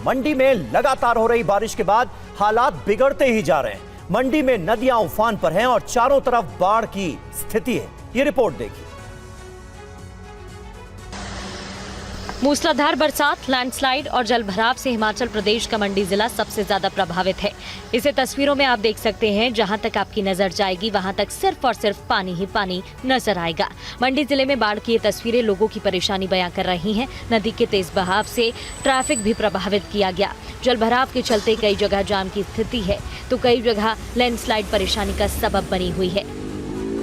मंडी में लगातार हो रही बारिश के बाद हालात बिगड़ते ही जा रहे हैं। मंडी में नदियां उफान पर हैं और चारों तरफ बाढ़ की स्थिति है। ये रिपोर्ट देखिए। मूसलाधार बरसात, लैंडस्लाइड और जलभराव से हिमाचल प्रदेश का मंडी जिला सबसे ज्यादा प्रभावित है। इसे तस्वीरों में आप देख सकते हैं। जहां तक आपकी नजर जाएगी वहां तक सिर्फ और सिर्फ पानी ही पानी नजर आएगा। मंडी जिले में बाढ़ की ये तस्वीरें लोगों की परेशानी बयां कर रही हैं। नदी के तेज बहाव से ट्रैफिक भी प्रभावित किया गया। जलभराव के चलते कई जगह जाम की स्थिति है तो कई जगह लैंडस्लाइड परेशानी का सबब बनी हुई है।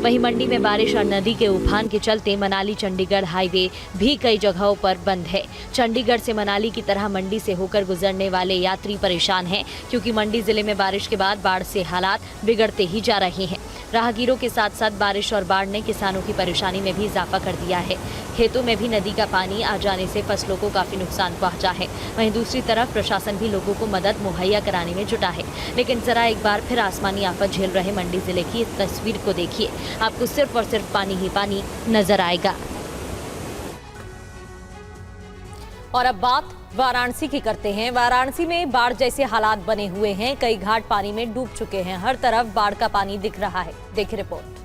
वहीं मंडी में बारिश और नदी के उफान के चलते मनाली चंडीगढ़ हाईवे भी कई जगहों पर बंद है। चंडीगढ़ से मनाली की तरह मंडी से होकर गुजरने वाले यात्री परेशान हैं क्योंकि मंडी जिले में बारिश के बाद बाढ़ से हालात बिगड़ते ही जा रहे हैं। राहगीरों के साथ साथ बारिश और बाढ़ ने किसानों की परेशानी में भी इजाफा कर दिया है। खेतों में भी नदी का पानी आ जाने से फसलों को काफी नुकसान पहुंचा है। वहीं दूसरी तरफ प्रशासन भी लोगों को मदद मुहैया कराने में जुटा है। लेकिन जरा एक बार फिर आसमानी आफत झेल रहे मंडी जिले की इस तस्वीर को देखिए। आपको सिर्फ और सिर्फ पानी ही पानी नजर आएगा। और अब बात वाराणसी की करते हैं। वाराणसी में बाढ़ जैसे हालात बने हुए हैं। कई घाट पानी में डूब चुके हैं। हर तरफ बाढ़ का पानी दिख रहा है। देखिए रिपोर्ट।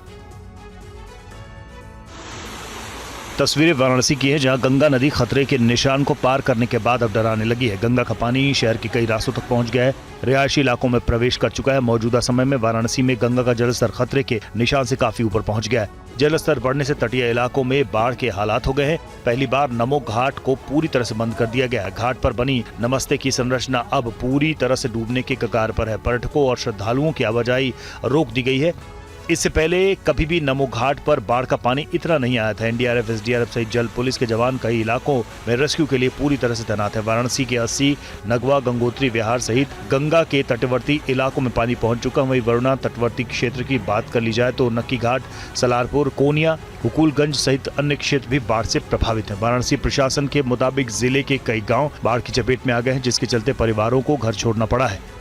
तस्वीरें वाराणसी की है, जहां गंगा नदी खतरे के निशान को पार करने के बाद अब डराने लगी है। गंगा का पानी शहर के कई रास्तों तक पहुंच गया है, रिहायशी इलाकों में प्रवेश कर चुका है। मौजूदा समय में वाराणसी में गंगा का जलस्तर खतरे के निशान से काफी ऊपर पहुंच गया है। जलस्तर बढ़ने से तटीय इलाकों में बाढ़ के हालात हो गए हैं। पहली बार नमो घाट को पूरी तरह से बंद कर दिया गया है। घाट पर बनी नमस्ते की संरचना अब पूरी तरह से डूबने के कगार पर है। पर्यटकों और श्रद्धालुओं की आवाजाही रोक दी गई है। इससे पहले कभी भी नमो घाट पर बाढ़ का पानी इतना नहीं आया था। एनडीआरएफ, एसडीआरएफ सहित जल पुलिस के जवान कई इलाकों में रेस्क्यू के लिए पूरी तरह से तैनात है। वाराणसी के 80, नगवा, गंगोत्री विहार सहित गंगा के तटवर्ती इलाकों में पानी पहुंच चुका है। वहीं वरुणा तटवर्ती क्षेत्र की बात कर ली जाए तो नक्की घाट, सलारपुर, कोनिया, हुकुलगंज सहित अन्य क्षेत्र भी बाढ़ से प्रभावित है। वाराणसी प्रशासन के मुताबिक जिले के कई गाँव बाढ़ की चपेट में आ गए हैं, जिसके चलते परिवारों को घर छोड़ना पड़ा है।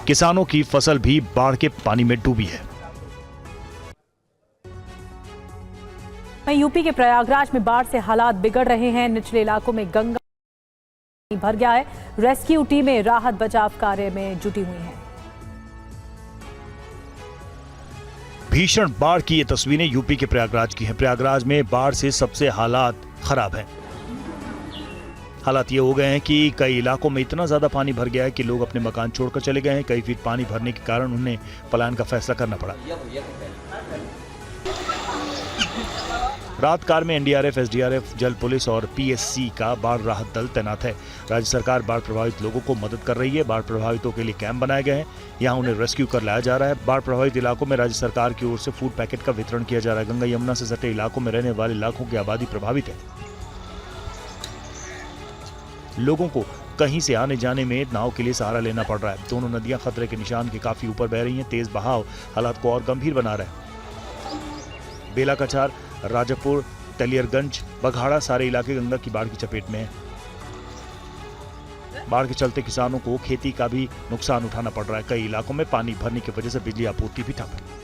किसानों की फसल भी बाढ़ के पानी में डूबी है। यूपी के प्रयागराज में बाढ़ से हालात बिगड़ रहे हैं। निचले इलाकों में गंगा भर गया है। रेस्क्यू टीमें राहत बचाव कार्य में जुटी हुई हैं। भीषण बाढ़ की ये तस्वीरें यूपी के प्रयागराज की हैं। प्रयागराज में बाढ़ से सबसे हालात खराब हैं। हालात ये हो गए हैं कि कई इलाकों में इतना ज्यादा पानी भर गया है कि लोग अपने मकान छोड़कर चले गए हैं। कई फीट पानी भरने के कारण उन्हें पलायन का फैसला करना पड़ा। रात काल में एनडीआरएफ, एसडीआरएफ, जल पुलिस और पीएससी का बाढ़ राहत दल तैनात है। राज्य सरकार बाढ़ प्रभावित लोगों को मदद कर रही है। बाढ़ प्रभावितों के लिए कैंप बनाए गए हैं। यहाँ उन्हें रेस्क्यू कर लाया जा रहा है। बाढ़ प्रभावित इलाकों में राज्य सरकार की ओर से फूड पैकेट का वितरण किया जा रहा है। गंगा यमुना से सटे इलाकों में रहने वाले इलाकों की आबादी प्रभावित है। लोगों को कहीं से आने जाने में नाव के लिए सहारा लेना पड़ रहा है। दोनों नदियां खतरे के निशान के काफी ऊपर बह रही हैं। तेज बहाव हालात को और गंभीर बना रहा है। बेला कछार, राजापुर, तलियरगंज, बघाड़ा सारे इलाके गंगा की बाढ़ की चपेट में हैं। बाढ़ के चलते किसानों को खेती का भी नुकसान उठाना पड़ रहा है। कई इलाकों में पानी भरने की वजह से बिजली आपूर्ति भी ठप है।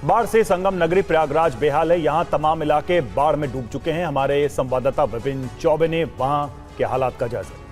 बाढ़ से संगम नगरी प्रयागराज बेहाल है। यहां तमाम इलाके बाढ़ में डूब चुके हैं। हमारे संवाददाता विपिन चौबे ने वहां के हालात का जायजा लिया।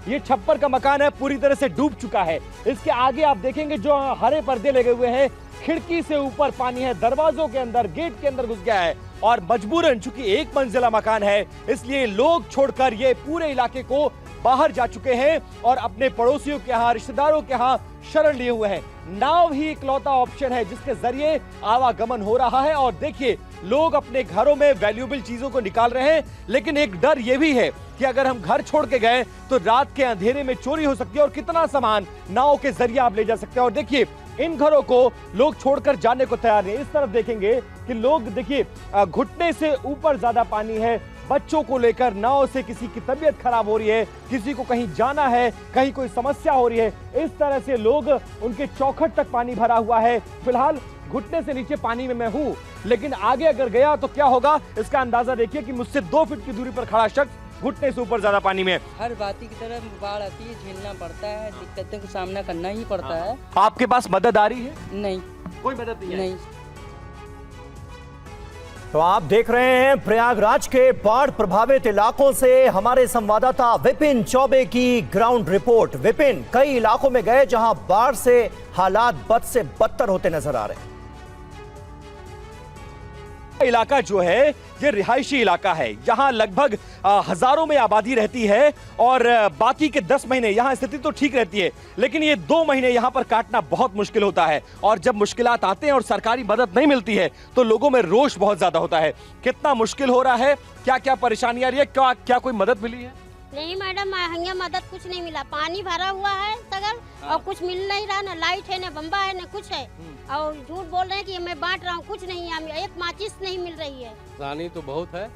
ये छप्पर का मकान है, पूरी तरह से डूब चुका है। इसके आगे आप देखेंगे जो हरे पर्दे लगे हुए हैं, खिड़की से ऊपर पानी है, दरवाजों के अंदर, गेट के अंदर घुस गया है। और मजबूरन चूंकि एक मंजिला मकान है, इसलिए लोग छोड़कर ये पूरे इलाके को बाहर जा चुके हैं और अपने पड़ोसियों के यहाँ, रिश्तेदारों के यहाँ शरण लिए हुए हैं। नाव ही इकलौता ऑप्शन है जिसके जरिए आवागमन हो रहा है। और देखिए, लोग अपने घरों में वैल्यूएबल चीजों को निकाल रहे हैं, लेकिन एक डर यह भी है कि अगर हम घर छोड़ के गए तो रात के अंधेरे में चोरी हो सकती है और कितना सामान नाव के जरिए आप ले जा सकते हैं। और देखिए, इन घरों को लोग छोड़कर जाने को तैयार नहीं। इस तरफ देखेंगे कि लोग देखिए घुटने से ऊपर ज्यादा पानी है। बच्चों को लेकर नाव से किसी की तबीयत खराब हो रही है, किसी को कहीं जाना है, कहीं कोई समस्या हो रही है। इस तरह से लोग, उनके चौखट तक पानी भरा हुआ है। फिलहाल घुटने से नीचे पानी में मैं हूं, लेकिन आगे अगर गया तो क्या होगा इसका अंदाजा देखिए कि मुझसे 2 फीट की दूरी पर खड़ा शख्स घुटने से ऊपर ज्यादा पानी में। हर बात की तरह बाढ़ आती है, झेलना पड़ता है, दिक्कतों का सामना करना ही पड़ता है। आपके पास मदद आ रही है? नहीं, कोई मदद नहीं। तो आप देख रहे हैं प्रयागराज के बाढ़ प्रभावित इलाकों से हमारे संवाददाता विपिन चौबे की ग्राउंड रिपोर्ट। विपिन, कई इलाकों में गए जहां बाढ़ से हालात बद से बदतर होते नजर आ रहे हैं। इलाका जो है ये रिहायशी इलाका है, यहाँ लगभग हजारों में आबादी रहती है और बाकी के 10 महीने यहाँ स्थिति तो ठीक रहती है, लेकिन ये 2 महीने यहाँ पर काटना बहुत मुश्किल होता है। और जब मुश्किलात आते हैं और सरकारी मदद नहीं मिलती है तो लोगों में रोष बहुत ज्यादा होता है। कितना मुश्किल हो रहा है, क्या क्या परेशानी आ रही है, क्या कोई मदद मिली है? नहीं मैडम, यहाँ मदद कुछ नहीं मिला। पानी भरा हुआ है सगल और कुछ मिल नहीं रहा, ना लाइट है, ना बम्बा है, ना कुछ है। और झूठ बोल रहे हैं कि मैं बांट रहा हूँ, कुछ नहीं है, एक माचिस नहीं मिल रही है। रानी तो बहुत है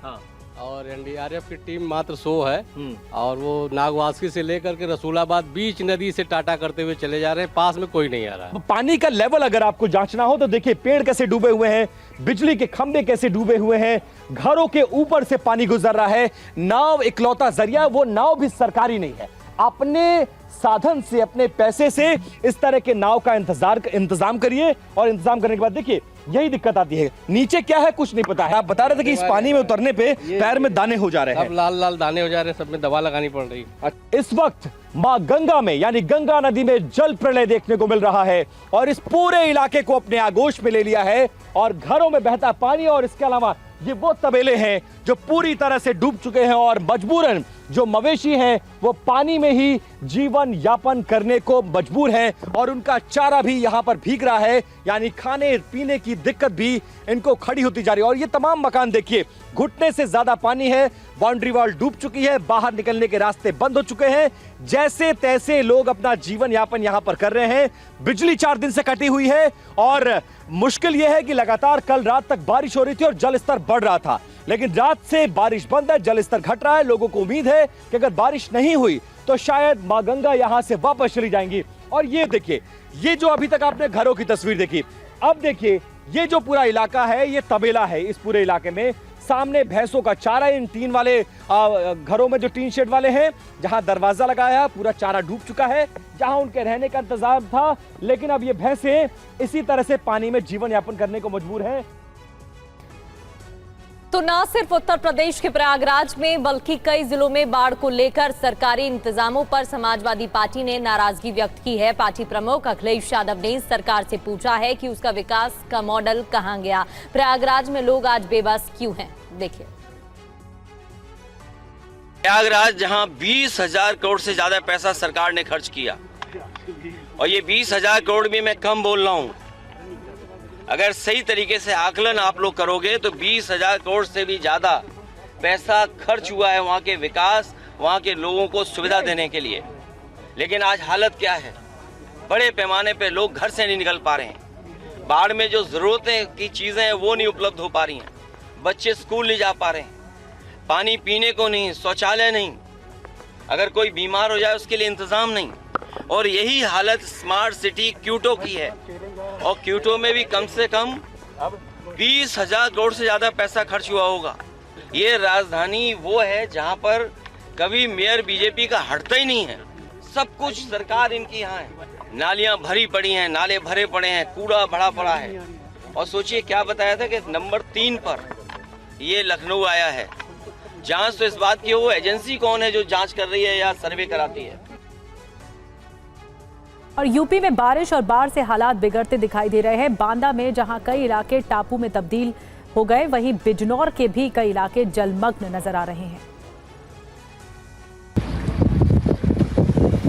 और एनडीआरएफ की टीम मात्र 100 है और वो नागवासी से लेकर के रसूलाबाद बीच नदी से टाटा करते हुए चले जा रहे हैं, पास में कोई नहीं आ रहा है। पानी का लेवल अगर आपको जांचना हो तो देखिए, पेड़ कैसे डूबे हुए हैं, बिजली के खंभे कैसे डूबे हुए हैं, घरों के ऊपर से पानी गुजर रहा है। नाव इकलौता जरिया, वो नाव भी सरकारी नहीं है। अपने साधन से, अपने पैसे से इस तरह के नाव का इंतजाम करिए और इंतजाम करने के बाद देखिए यही दिक्कत आती है। नीचे क्या है कुछ नहीं पता है। आप बता रहे थे कि इस पानी में उतरने पे पैर में दाने हो जा रहे हैं, सब लाल लाल दाने हो जा रहे हैं, सब में दवा लगानी पड़ रही है। इस वक्त मां गंगा में यानी गंगा नदी में जल प्रलय देखने को मिल रहा है और इस पूरे इलाके को अपने आगोश में ले लिया है और घरों में बहता पानी और इसके अलावा ये वो तबेले हैं जो पूरी तरह से डूब चुके हैं और मजबूरन जो मवेशी हैं वो पानी में ही जीवन यापन करने को मजबूर हैं और उनका चारा भी यहाँ पर भीग रहा है, यानी खाने पीने की दिक्कत भी इनको खड़ी होती जा रही है। और ये तमाम मकान देखिए, घुटने से ज्यादा पानी है, बाउंड्री वॉल डूब चुकी है, बाहर निकलने के रास्ते बंद हो चुके हैं। जैसे तैसे लोग अपना जीवन यापन यहाँ पर कर रहे हैं। बिजली 4 दिन से कटी हुई है और मुश्किल यह है कि लगातार कल रात तक बारिश हो रही थी और जल स्तर बढ़ रहा था, लेकिन रात से बारिश बंद है, जल स्तर घट रहा है। लोगों को उम्मीद है कि अगर बारिश नहीं हुई तो शायद मां गंगा यहां से वापस चली जाएंगी। और ये देखिए, ये जो अभी तक आपने घरों की तस्वीर देखी, अब देखिए ये जो पूरा इलाका है ये तबेला है। इस पूरे इलाके में सामने भैंसों का चारा, इन टीन वाले घरों में जो टीन शेड वाले हैं, जहां दरवाजा लगाया, पूरा चारा डूब चुका है, जहां उनके रहने का इंतजाम था, लेकिन अब ये भैंसें इसी तरह से पानी में जीवन यापन करने को मजबूर हैं। तो न सिर्फ उत्तर प्रदेश के प्रयागराज में बल्कि कई जिलों में बाढ़ को लेकर सरकारी इंतजामों पर समाजवादी पार्टी ने नाराजगी व्यक्त की है। पार्टी प्रमुख अखिलेश यादव ने सरकार से पूछा है कि उसका विकास का मॉडल कहां गया, प्रयागराज में लोग आज बेबस क्यों हैं। देखिए, प्रयागराज जहां 20,000 करोड़ से ज्यादा पैसा सरकार ने खर्च किया और ये 20,000 करोड़ भी मैं कम बोल रहा हूं, अगर सही तरीके से आकलन आप लोग करोगे तो 20,000 करोड़ से भी ज्यादा पैसा खर्च हुआ है वहाँ के विकास, वहाँ के लोगों को सुविधा देने के लिए। लेकिन आज हालत क्या है, बड़े पैमाने पे लोग घर से नहीं निकल पा रहे हैं, बाढ़ में जो ज़रूरतें की चीज़ें हैं वो नहीं उपलब्ध हो पा रही हैं, बच्चे स्कूल नहीं जा पा रहे हैं, पानी पीने को नहीं, शौचालय नहीं, अगर कोई बीमार हो जाए उसके लिए इंतज़ाम नहीं। और यही हालत स्मार्ट सिटी क्यूटो की है और क्यूटो में भी कम से कम 20,000 करोड़ से ज़्यादा पैसा खर्च हुआ होगा। ये राजधानी वो है जहाँ पर कभी मेयर बीजेपी का हटता ही नहीं है, सब कुछ सरकार इनकी यहाँ है। नालियाँ भरी पड़ी हैं, नाले भरे पड़े हैं, कूड़ा भरा पड़ा है। और सोचिए क्या बताया था कि नंबर 3 पर ये लखनऊ आया है। जांच तो इस बात की हो, एजेंसी कौन है जो जांच कर रही है या सर्वे कराती है। और यूपी में बारिश और बाढ़ से हालात बिगड़ते दिखाई दे रहे हैं। बांदा में जहां कई इलाके टापू में तब्दील हो गए, वहीं बिजनौर के भी कई इलाके जलमग्न नजर आ रहे हैं।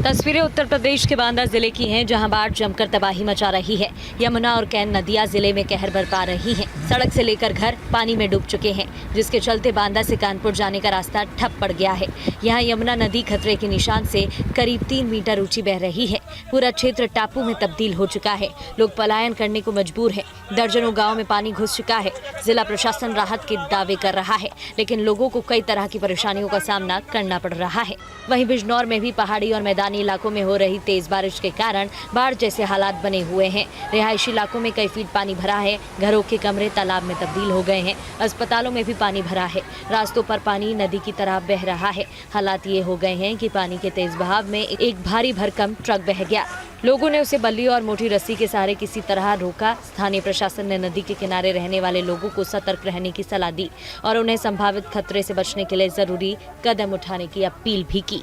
तस्वीरें उत्तर प्रदेश के बांदा जिले की हैं, जहां बाढ़ जमकर तबाही मचा रही है। यमुना और कैन नदियां जिले में कहर बरपा रही हैं। सड़क से लेकर घर पानी में डूब चुके हैं, जिसके चलते बांदा से कानपुर जाने का रास्ता ठप पड़ गया है। यहां यमुना नदी खतरे के निशान से करीब 3 मीटर ऊंची बह रही है। पूरा क्षेत्र टापू में तब्दील हो चुका है। लोग पलायन करने को मजबूर है। दर्जनों गाँव में पानी घुस चुका है। जिला प्रशासन राहत के दावे कर रहा है, लेकिन लोगों को कई तरह की परेशानियों का सामना करना पड़ रहा है। वहीं बिजनौर में भी पहाड़ी और मैदानी इलाकों में हो रही तेज बारिश के कारण बाढ़ जैसे हालात बने हुए हैं। रिहायशी इलाकों में कई फीट पानी भरा है। घरों के कमरे तालाब में तब्दील हो गए हैं। अस्पतालों में भी पानी भरा है। रास्तों पर पानी नदी की तरह बह रहा है। हालात ये हो गए हैं कि पानी के तेज बहाव में एक भारी भरकम ट्रक बह गया। लोगों ने उसे बल्ली और मोटी रस्सी के सहारे किसी तरह रोका। स्थानीय प्रशासन ने नदी के किनारे रहने वाले लोगों को सतर्क रहने की सलाह दी और उन्हें संभावित खतरे से बचने के लिए जरूरी कदम उठाने की अपील भी की।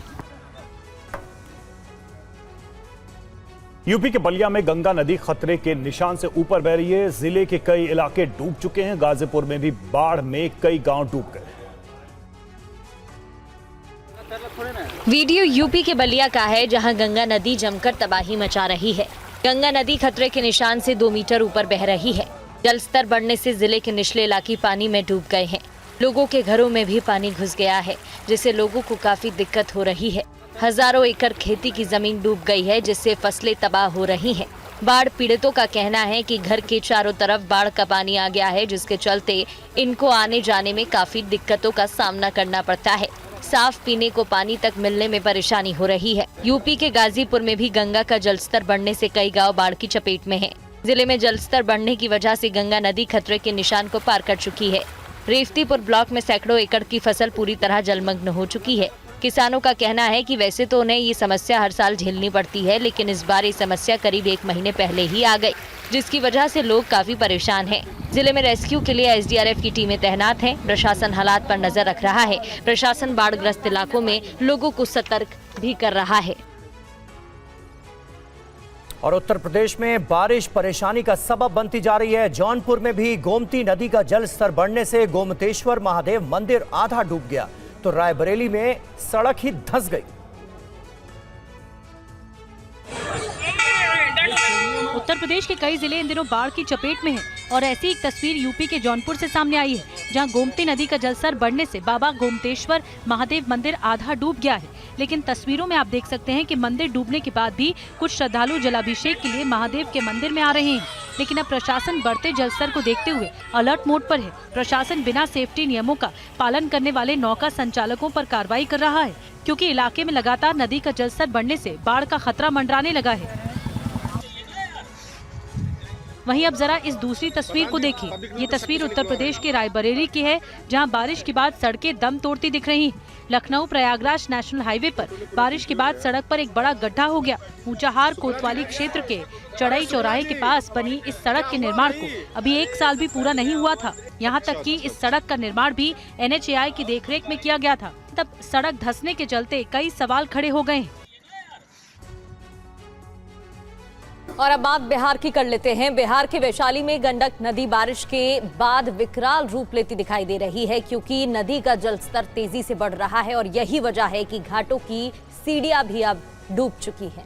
यूपी के बलिया में गंगा नदी खतरे के निशान से ऊपर बह रही है। जिले के कई इलाके डूब चुके हैं। गाजीपुर में भी बाढ़ में कई गांव डूब गए। वीडियो यूपी के बलिया का है, जहां गंगा नदी जमकर तबाही मचा रही है। गंगा नदी खतरे के निशान से 2 मीटर ऊपर बह रही है। जलस्तर बढ़ने से जिले के निचले इलाके पानी में डूब गए हैं। लोगों के घरों में भी पानी घुस गया है, जिससे लोगों को काफी दिक्कत हो रही है। हजारों एकड़ खेती की जमीन डूब गई है, जिससे फसलें तबाह हो रही हैं। बाढ़ पीड़ितों का कहना है कि घर के चारों तरफ बाढ़ का पानी आ गया है, जिसके चलते इनको आने जाने में काफी दिक्कतों का सामना करना पड़ता है। साफ पीने को पानी तक मिलने में परेशानी हो रही है। यूपी के गाजीपुर में भी गंगा का जलस्तर बढ़ने से कई गांव बाढ़ की चपेट में हैं। जिले में जलस्तर बढ़ने की वजह से गंगा नदी खतरे के निशान को पार कर चुकी है। रेवतीपुर ब्लॉक में सैकड़ों एकड़ की फसल पूरी तरह जलमग्न हो चुकी है। किसानों का कहना है कि वैसे तो उन्हें ये समस्या हर साल झेलनी पड़ती है, लेकिन इस बार ये समस्या करीब 1 महीने पहले ही आ गई, जिसकी वजह से लोग काफी परेशान हैं। जिले में रेस्क्यू के लिए एसडीआरएफ की टीमें तैनात हैं। प्रशासन हालात पर नजर रख रहा है। प्रशासन बाढ़ग्रस्त इलाकों में लोगों को सतर्क भी कर रहा है। और उत्तर प्रदेश में बारिश परेशानी का सबब बनती जा रही है। जौनपुर में भी गोमती नदी का जल स्तर बढ़ने से गोमतेश्वर महादेव मंदिर आधा डूब गया, तो रायबरेली में सड़क ही धंस गई। उत्तर प्रदेश के कई जिले इन दिनों बाढ़ की चपेट में हैं और ऐसी एक तस्वीर यूपी के जौनपुर से सामने आई है, जहां गोमती नदी का जलस्तर बढ़ने से बाबा गोमतेश्वर महादेव मंदिर आधा डूब गया है। लेकिन तस्वीरों में आप देख सकते हैं कि मंदिर डूबने के बाद भी कुछ श्रद्धालु जलाभिषेक के लिए महादेव के मंदिर में आ रहे हैं। लेकिन अब प्रशासन बढ़ते जलस्तर को देखते हुए अलर्ट मोड पर है। प्रशासन बिना सेफ्टी नियमों का पालन करने वाले नौका संचालकों पर कार्रवाई कर रहा है, क्योंकि इलाके में लगातार नदी का जलस्तर बढ़ने से बाढ़ का खतरा मंडराने लगा है। वहीं अब जरा इस दूसरी तस्वीर को देखिए। ये तस्वीर उत्तर प्रदेश के रायबरेली की है, जहां बारिश के बाद सड़कें दम तोड़ती दिख रही हैं। लखनऊ प्रयागराज नेशनल हाईवे पर बारिश के बाद सड़क पर एक बड़ा गड्ढा हो गया। ऊंचाहार कोतवाली क्षेत्र के चढ़ई चौराहे के पास बनी इस सड़क के निर्माण को अभी 1 साल भी पूरा नहीं हुआ था। यहाँ तक कि इस सड़क का निर्माण भी NHAI की देखरेख में किया गया था। तब सड़क धंसने के चलते कई सवाल खड़े हो गए हैं। और अब बात बिहार की कर लेते हैं। बिहार के वैशाली में गंडक नदी बारिश के बाद विकराल रूप लेती दिखाई दे रही है, क्योंकि नदी का जलस्तर तेजी से बढ़ रहा है और यही वजह है कि घाटों की सीढ़ियां भी अब डूब चुकी हैं।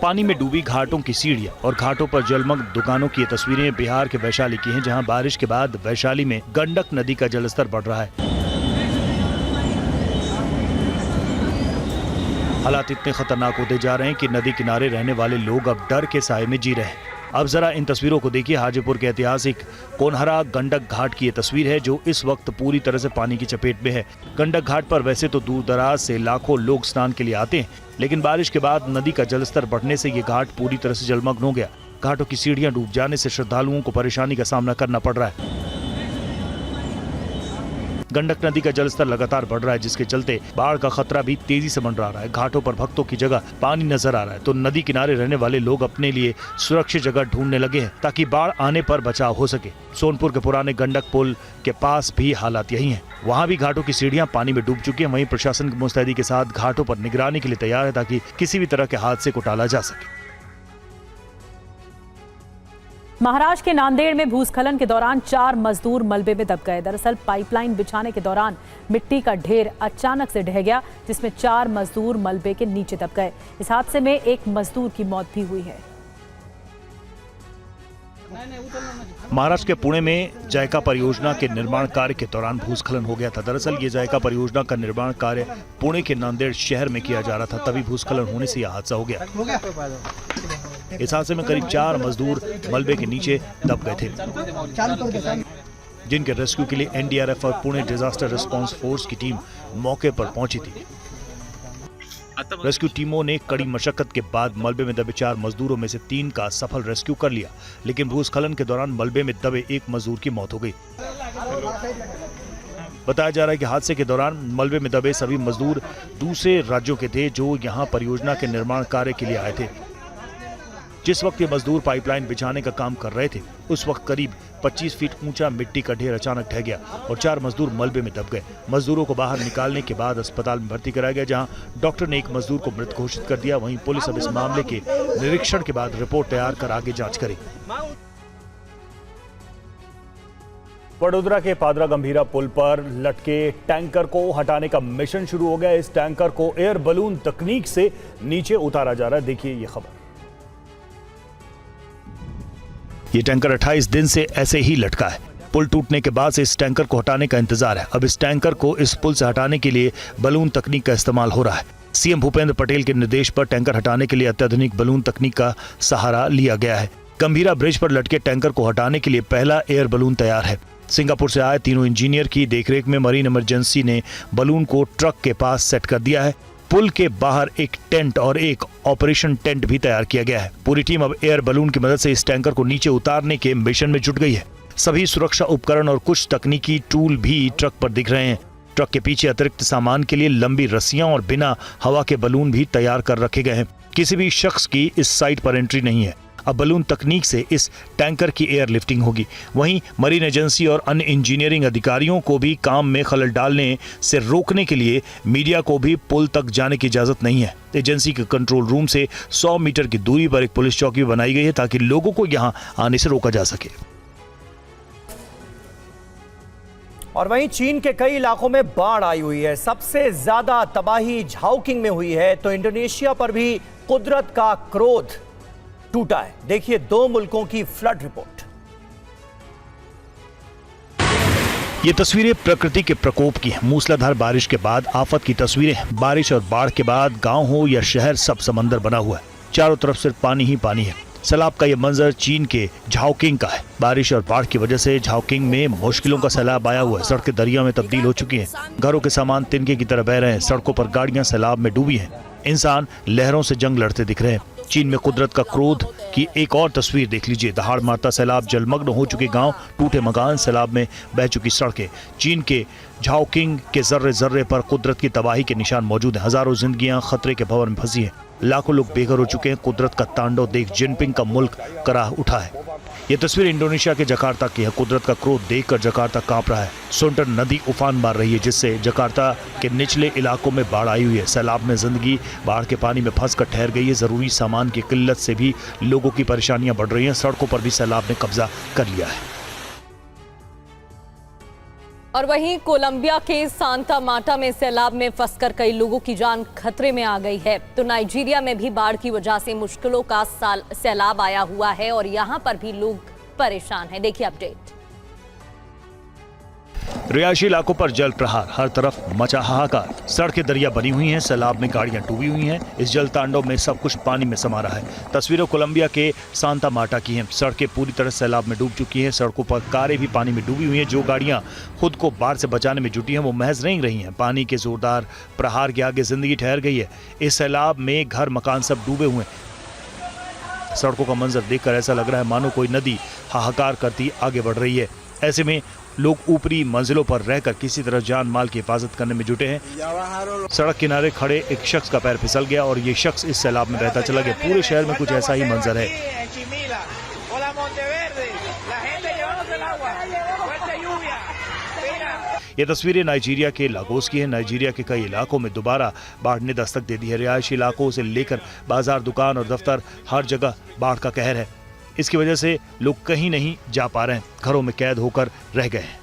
पानी में डूबी घाटों की सीढ़ियां और घाटों पर जलमग्न दुकानों की ये तस्वीरें बिहार के वैशाली की हैं, जहां बारिश के बाद वैशाली में गंडक नदी का जलस्तर बढ़ रहा है। हालात इतने खतरनाक होते जा रहे हैं कि नदी किनारे रहने वाले लोग अब डर के साए में जी रहे हैं। अब जरा इन तस्वीरों को देखिए। हाजीपुर के ऐतिहासिक कोनहरा गंडक घाट की ये तस्वीर है, जो इस वक्त पूरी तरह से पानी की चपेट में है। गंडक घाट पर वैसे तो दूर दराज से लाखों लोग स्नान के लिए आते हैं, लेकिन बारिश के बाद नदी का जलस्तर बढ़ने से ये घाट पूरी तरह से जलमग्न हो गया। घाटों की सीढ़ियां डूब जाने से श्रद्धालुओं को परेशानी का सामना करना पड़ रहा है। गंडक नदी का जलस्तर लगातार बढ़ रहा है, जिसके चलते बाढ़ का खतरा भी तेजी से मंडरा रहा है। घाटों पर भक्तों की जगह पानी नजर आ रहा है, तो नदी किनारे रहने वाले लोग अपने लिए सुरक्षित जगह ढूंढने लगे हैं, ताकि बाढ़ आने पर बचाव हो सके। सोनपुर के पुराने गंडक पुल के पास भी हालात यही हैं। वहां भी घाटों की सीढ़ियां पानी में डूब चुकी हैं। वहीं प्रशासन की मुस्तैदी के साथ घाटों पर निगरानी के लिए तैयार है, ताकि किसी भी तरह के हादसे को टाला जा सके। महाराष्ट्र के नांदेड़ में भूस्खलन के दौरान 4 मजदूर मलबे में दब गए। दरअसल पाइपलाइन बिछाने के दौरान मिट्टी का ढेर अचानक से ढह गया, जिसमें 4 मजदूर मलबे के नीचे दब गए। इस हादसे में एक मजदूर की मौत भी हुई है। महाराष्ट्र के पुणे में जायका परियोजना के निर्माण कार्य के दौरान भूस्खलन हो गया था। दरअसल ये जायका परियोजना का निर्माण कार्य पुणे के नांदेड़ शहर में किया जा रहा था, तभी भूस्खलन होने से यह हादसा हो गया। इस हादसे में करीब 4 मजदूर मलबे के नीचे दब गए थे, जिनके रेस्क्यू के लिए NDRF और पुणे डिजास्टर रिस्पांस फोर्स की टीम मौके पर पहुंची थी। रेस्क्यू टीमों ने कड़ी मशक्कत के बाद मलबे में दबे 4 मजदूरों में से 3 का सफल रेस्क्यू कर लिया, लेकिन भूस्खलन के दौरान मलबे में दबे एक मजदूर की मौत हो गई। बताया जा रहा है कि हादसे के दौरान मलबे में दबे सभी मजदूर दूसरे राज्यों के थे जो यहां परियोजना के निर्माण कार्य के लिए आए थे। जिस वक्त ये मजदूर पाइपलाइन बिछाने का काम कर रहे थे उस वक्त करीब 25 फीट ऊंचा मिट्टी का ढेर अचानक ढह गया और 4 मजदूर मलबे में दब गए। मजदूरों को बाहर निकालने के बाद अस्पताल में भर्ती कराया गया, जहां डॉक्टर ने एक मजदूर को मृत घोषित कर दिया। वहीं पुलिस अब इस मामले के निरीक्षण के बाद रिपोर्ट तैयार कर आगे जांच करेगी। वडोदरा के पादरा गंभीरा पुल पर लटके टैंकर को हटाने का मिशन शुरू हो गया। इस टैंकर को एयर बलून तकनीक से नीचे उतारा जा रहा है। देखिए ये खबर। ये टैंकर 28 दिन से ऐसे ही लटका है। पुल टूटने के बाद से इस टैंकर को हटाने का इंतजार है। अब इस टैंकर को इस पुल से हटाने के लिए बलून तकनीक का इस्तेमाल हो रहा है। सीएम भूपेंद्र पटेल के निर्देश पर टैंकर हटाने के लिए अत्याधुनिक बलून तकनीक का सहारा लिया गया है। गंभीरा ब्रिज पर लटके टैंकर को हटाने के लिए पहला एयर बलून तैयार है। सिंगापुर से आए तीनों इंजीनियर की देखरेख में मरीन इमरजेंसी ने बलून को ट्रक के पास सेट कर दिया है। पुल के बाहर एक टेंट और एक ऑपरेशन टेंट भी तैयार किया गया है। पूरी टीम अब एयर बलून की मदद से इस टैंकर को नीचे उतारने के मिशन में जुट गई है। सभी सुरक्षा उपकरण और कुछ तकनीकी टूल भी ट्रक पर दिख रहे हैं। ट्रक के पीछे अतिरिक्त सामान के लिए लंबी रस्सियां और बिना हवा के बलून भी तैयार कर रखे गए हैं। किसी भी शख्स की इस साइट पर एंट्री नहीं है। अब बलून तकनीक से इस टैंकर की एयर लिफ्टिंग होगी। वहीं मरीन एजेंसी और अन्य इंजीनियरिंग अधिकारियों को भी काम में खलल डालने से रोकने के लिए मीडिया को भी पुल तक जाने की इजाजत नहीं है। एजेंसी के कंट्रोल रूम से 100 मीटर की दूरी पर एक पुलिस चौकी बनाई गई है ताकि लोगों को यहां आने से रोका जा सके। और वहीं चीन के कई इलाकों में बाढ़ आई हुई है। सबसे ज्यादा तबाही झाओकिंग में हुई है तो इंडोनेशिया पर भी कुदरत का क्रोध टूटा है। देखिए 2 मुल्कों की फ्लड रिपोर्ट। ये तस्वीरें प्रकृति के प्रकोप की हैं। मूसलाधार बारिश के बाद आफत की तस्वीरें। बारिश और बाढ़ के बाद गांव हो या शहर सब समंदर बना हुआ है। चारों तरफ सिर्फ पानी ही पानी है। सैलाब का ये मंजर चीन के झाओकिंग का है। बारिश और बाढ़ की वजह से झाओकिंग में मुश्किलों का सैलाब आया हुआ है। सड़कें दरिया में तब्दील हो चुकी हैं। घरों के सामान तिनके की तरह बह रहे हैं। सड़कों पर गाड़ियां सैलाब में डूबी हैं। इंसान लहरों से जंग लड़ते दिख रहे हैं। चीन में कुदरत का क्रोध की एक और तस्वीर देख लीजिए। दहाड़ मारता सैलाब, जलमग्न हो चुके गांव, टूटे मकान, सैलाब में बह चुकी सड़कें। चीन के झाओकिंग के जर्रे जर्रे पर कुदरत की तबाही के निशान मौजूद हैं। हजारों जिंदगियां खतरे के भंवर में फंसी हैं। लाखों लोग बेघर हो चुके हैं। कुदरत का तांडव देख जिनपिंग का मुल्क कराह उठा है। ये तस्वीर इंडोनेशिया के जकार्ता की है। कुदरत का क्रोध देखकर जकार्ता कांप रहा है। सुंटर नदी उफान मार रही है जिससे जकार्ता के निचले इलाकों में बाढ़ आई हुई है। सैलाब में जिंदगी बाढ़ के पानी में फंसकर ठहर गई है। जरूरी सामान की किल्लत से भी लोगों की परेशानियां बढ़ रही हैं। सड़कों पर भी सैलाब ने कब्जा कर लिया है। और वहीं कोलंबिया के सांता मार्टा में सैलाब में फंसकर कई लोगों की जान खतरे में आ गई है। तो नाइजीरिया में भी बाढ़ की वजह से मुश्किलों का सैलाब आया हुआ है और यहां पर भी लोग परेशान हैं। देखिए अपडेट। रिहायशी इलाकों पर जल प्रहार, हर तरफ मचा हाहाकार। सड़कें दरिया बनी हुई हैं। सैलाब में गाड़ियां डूबी हुई हैं। इस जल तांडव में सब कुछ पानी में समा रहा है। तस्वीरें कोलंबिया के सांता मार्टा की हैं। सड़कें पूरी तरह सैलाब में डूब चुकी हैं। सड़कों पर कारें भी पानी में डूबी हुई हैं। जो गाड़ियां खुद को बाढ़ से बचाने में जुटी हैं वो महज रेंग रही हैं। पानी के जोरदार प्रहार के आगे जिंदगी ठहर गई है। इस सैलाब में घर मकान सब डूबे हुए हैं। सड़कों का मंजर देखकर ऐसा लग रहा है मानो कोई नदी हाहाकार करती आगे बढ़ रही है। ऐसे में लोग ऊपरी मंजिलों पर रहकर किसी तरह जान माल की हिफाजत करने में जुटे हैं। सड़क किनारे खड़े एक शख्स का पैर फिसल गया और ये शख्स इस सैलाब में बहता चला गया। पूरे शहर में कुछ ऐसा ही मंजर है। ये तस्वीरें नाइजीरिया के लागोस की है। नाइजीरिया के कई इलाकों में दोबारा बाढ़ ने दस्तक दे दी है। रिहायशी इलाकों से लेकर बाजार, दुकान और दफ्तर हर जगह बाढ़ का कहर है। इसकी वजह से लोग कहीं नहीं जा पा रहे हैं। घरों में कैद होकर रह गए हैं।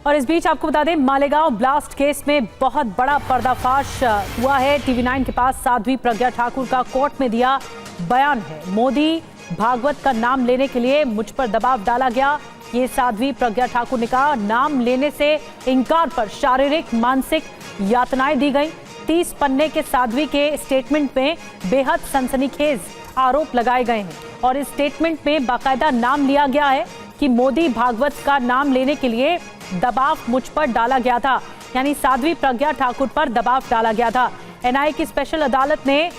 और इस बीच आपको बता दें, मालेगांव ब्लास्ट केस में बहुत बड़ा पर्दाफाश हुआ है। टीवी 9 के पास साध्वी प्रज्ञा ठाकुर का कोर्ट में दिया बयान है। मोदी भागवत का नाम लेने के लिए मुझ पर दबाव डाला गया, ये साध्वी प्रज्ञा ठाकुर ने कहा। नाम लेने से इनकार पर शारीरिक मानसिक यातनाएं दी गई। 30 पन्ने के साध्वी के स्टेटमेंट में बेहद सनसनीखेज आरोप लगाए गए हैं और इस स्टेटमेंट में बाकायदा नाम लिया गया है कि मोदी भागवत का नाम लेने के लिए दबाव मुझ पर डाला गया था, यानी साध्वी प्रज्ञा ठाकुर पर दबाव डाला गया था। एनआईए की स्पेशल अदालत ने